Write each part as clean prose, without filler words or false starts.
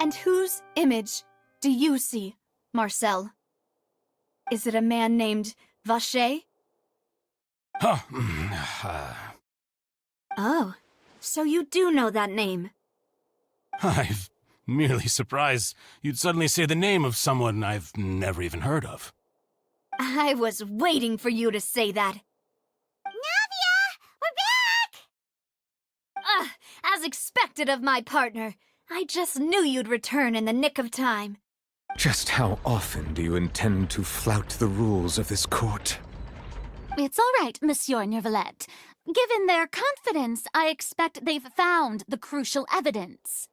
And whose image do you see, Marcel? Is it a man named Vacher? Oh, so you do know that name. I'm merely surprised you'd suddenly say the name of someone I've never even heard of. I was waiting for you to say that. Navia! We're back! As expected of my partner. I just knew you'd return in the nick of time. Just how often do you intend to flout the rules of this court? It's all right, Monsieur Nervalette. Given their confidence, I expect they've found the crucial evidence.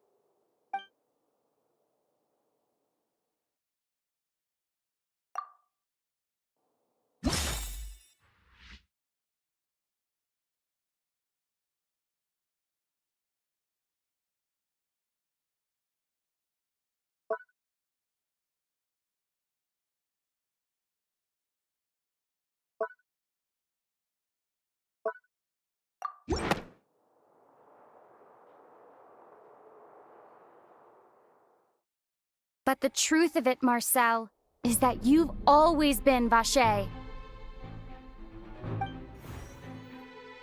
But the truth of it, Marcel, is that you've always been Vacher.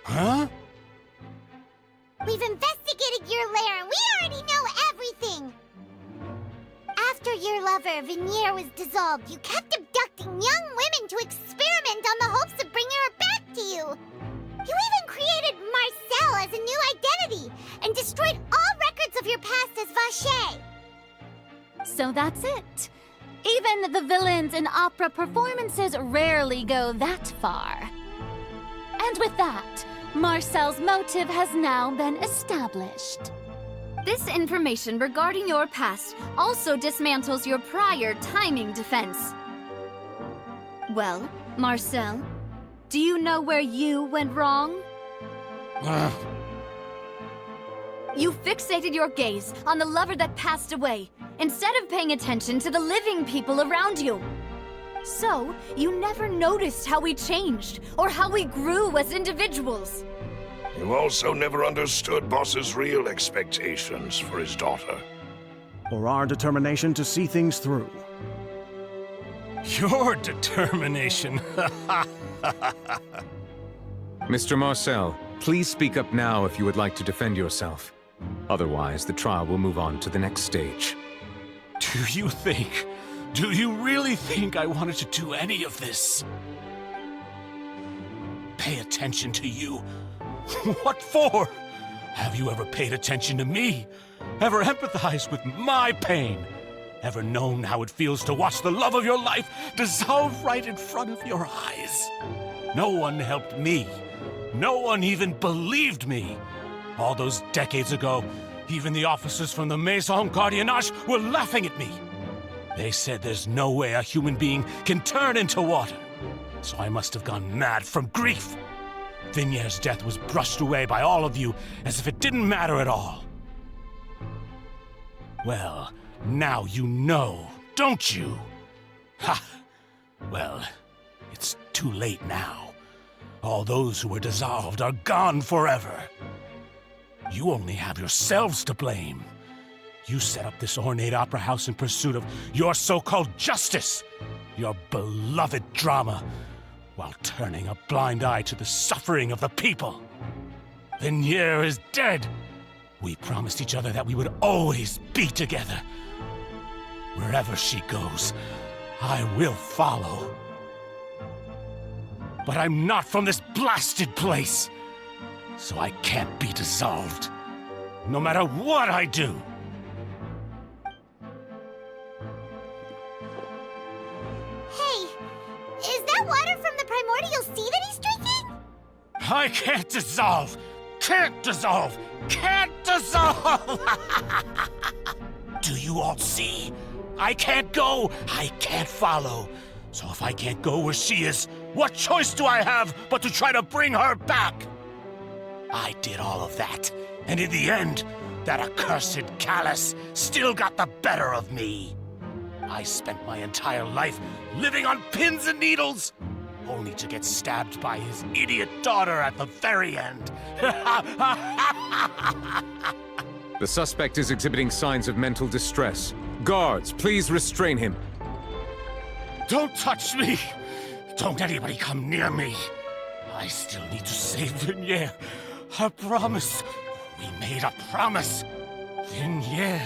Huh? We've investigated your lair and we already know everything! After your lover, Vignier, was dissolved, you kept abducting young women to experiment on the hopes of bringing her back to you! You even created Marcel as a new identity and destroyed all records of your past as Vacher! So that's it. Even the villains in opera performances rarely go that far. And with that, Marcel's motive has now been established. This information regarding your past also dismantles your prior timing defense. Well, Marcel, do you know where you went wrong? You fixated your gaze on the lover that passed away, instead of paying attention to the living people around you. So, you never noticed how we changed, or how we grew as individuals. You also never understood Boss's real expectations for his daughter. Or our determination to see things through. Your determination. Mr. Marcel, please speak up now if you would like to defend yourself. Otherwise, the trial will move on to the next stage. Do you really think I wanted to do any of this? Pay attention to you? What for? Have you ever paid attention to me? Ever empathized with my pain? Ever known how it feels to watch the love of your life dissolve right in front of your eyes? No one helped me. No one even believed me. All those decades ago, even the officers from the Maison Gardiennage were laughing at me. They said there's no way a human being can turn into water. So I must have gone mad from grief. Vignier's death was brushed away by all of you as if it didn't matter at all. Well, now you know, don't you? Ha! Well, it's too late now. All those who were dissolved are gone forever. You only have yourselves to blame. You set up this ornate opera house in pursuit of your so-called justice, your beloved drama, while turning a blind eye to the suffering of the people. Vignier is dead. We promised each other that we would always be together. Wherever she goes, I will follow. But I'm not from this blasted place, so I can't be dissolved, no matter what I do. Hey, is that water from the primordial sea that he's drinking? I can't dissolve! Can't dissolve! Can't dissolve! Do you all see? I can't go! I can't follow! So if I can't go where she is, what choice do I have but to try to bring her back? I did all of that, and in the end, that accursed Callus still got the better of me. I spent my entire life living on pins and needles, only to get stabbed by his idiot daughter at the very end. The suspect is exhibiting signs of mental distress. Guards, please restrain him. Don't touch me! Don't anybody come near me! I still need to save Vignier. A promise. We made a promise. Vignier.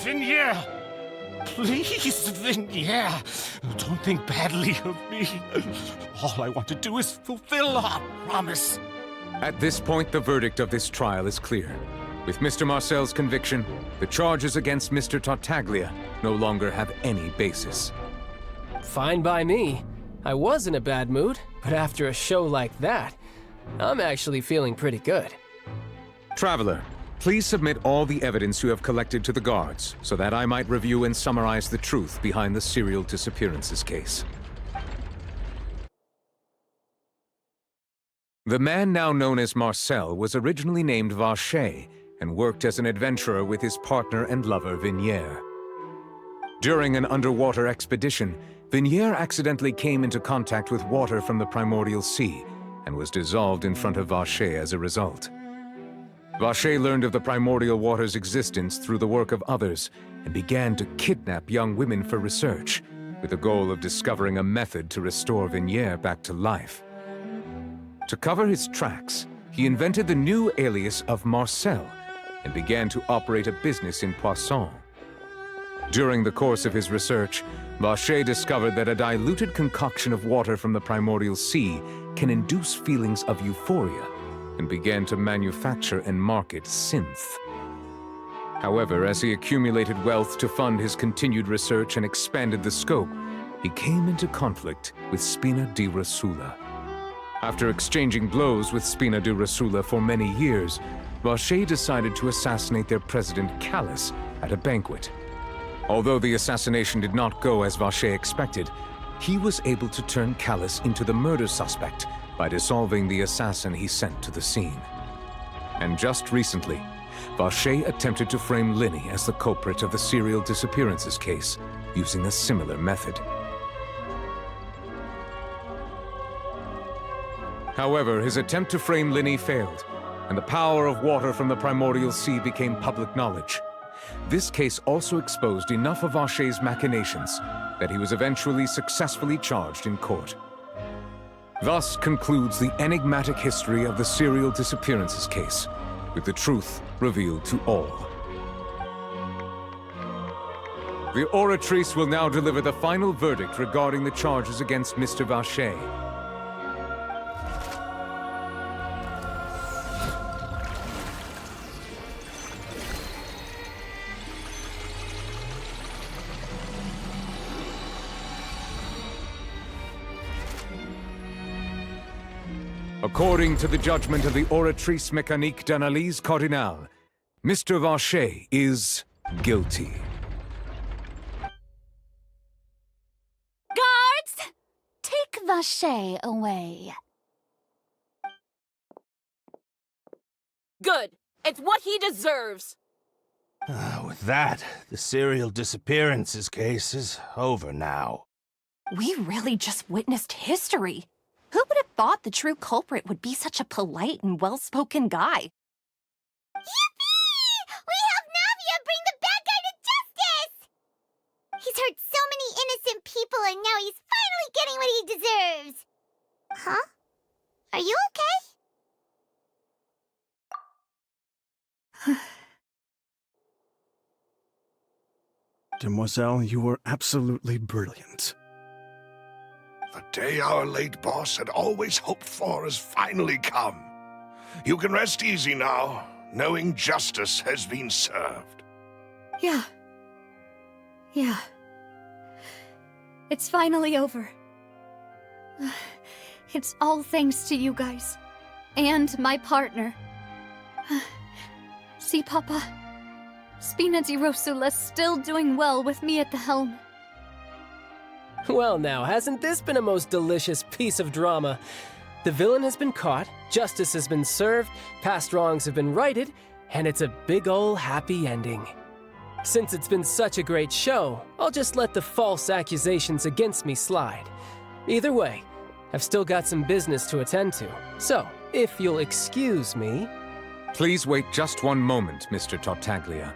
Vignier! Please, Vignier. Don't think badly of me. All I want to do is fulfill our promise. At this point, the verdict of this trial is clear. With Mr. Marcel's conviction, the charges against Mr. Tartaglia no longer have any basis. Fine by me. I was in a bad mood, but after a show like that, I'm actually feeling pretty good. Traveler, please submit all the evidence you have collected to the guards, so that I might review and summarize the truth behind the serial disappearances case. The man now known as Marcel was originally named Vacher and worked as an adventurer with his partner and lover Vignier. During an underwater expedition, Vignier accidentally came into contact with water from the primordial sea and was dissolved in front of Vacher as a result. Vacher learned of the primordial water's existence through the work of others and began to kidnap young women for research, with the goal of discovering a method to restore Vignier back to life. To cover his tracks, he invented the new alias of Marcel and began to operate a business in Poisson. During the course of his research, Vacher discovered that a diluted concoction of water from the primordial sea can induce feelings of euphoria, and began to manufacture and market synth. However, as he accumulated wealth to fund his continued research and expanded the scope, he came into conflict with Spina di Rosula. After exchanging blows with Spina di Rosula for many years, Vacher decided to assassinate their president Callus at a banquet. Although the assassination did not go as Vacher expected, he was able to turn Callus into the murder suspect by dissolving the assassin he sent to the scene. And just recently, Vacher attempted to frame Linny as the culprit of the serial disappearances case, using a similar method. However, his attempt to frame Linny failed, and the power of water from the primordial sea became public knowledge. This case also exposed enough of Vacher's machinations that he was eventually successfully charged in court. Thus concludes the enigmatic history of the serial disappearances case, with the truth revealed to all. The oratrice will now deliver the final verdict regarding the charges against Mr. Vacher. According to the judgment of the Oratrice Mécanique d'Analyse Cardinale, Mr. Vacher is guilty. Guards! Take Vacher away. Good. It's what he deserves. With that, the serial disappearances case is over now. We really just witnessed history. Who would have thought the true culprit would be such a polite and well-spoken guy? Yippee! We helped Navia bring the bad guy to justice! He's hurt so many innocent people and now he's finally getting what he deserves. Huh? Are you okay? Demoiselle, you were absolutely brilliant. The day our late boss had always hoped for has finally come. You can rest easy now, knowing justice has been served. Yeah. It's finally over. It's all thanks to you guys. And my partner. See, Papa? Spina di Rosula's still doing well with me at the helm. Well now, hasn't this been a most delicious piece of drama? The villain has been caught, justice has been served, past wrongs have been righted, and it's a big ol' happy ending. Since it's been such a great show, I'll just let the false accusations against me slide. Either way, I've still got some business to attend to, so if you'll excuse me... Please wait just one moment, Mr. Tartaglia.